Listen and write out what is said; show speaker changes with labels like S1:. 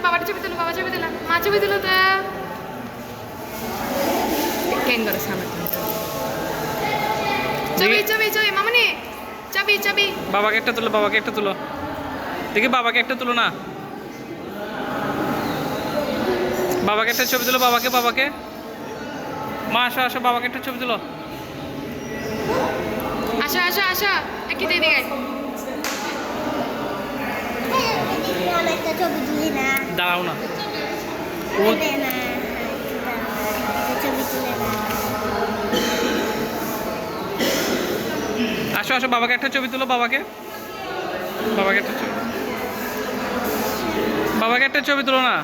S1: বাবার ছবি তুলো, বাবা ছবি তুলো, মা ছবি তুলো তো। কেন করে সামনে ছবি ছবি ছবি মামনি ছবি ছবি।
S2: বাবাকে একটা তুলো, বাবাকে একটা তুলো, দেখি বাবাকে একটা তুলো না, বাবাকে একটা ছবি তুলো, বাবাকে বাবাকে মা আসো আসো, বাবাকে একটা ছবি তুলো।
S1: আসো আসো আসো একই দিকে
S3: একটা ছবি তুলি না
S2: দাঁড়াও না,
S3: তুলে না ছবি তুলে না
S2: আসো আসো, বাবাকে একটা ছবি তুলো, বাবাকে বাবাকে একটা ছবি, বাবাকে একটা ছবি তুলো না।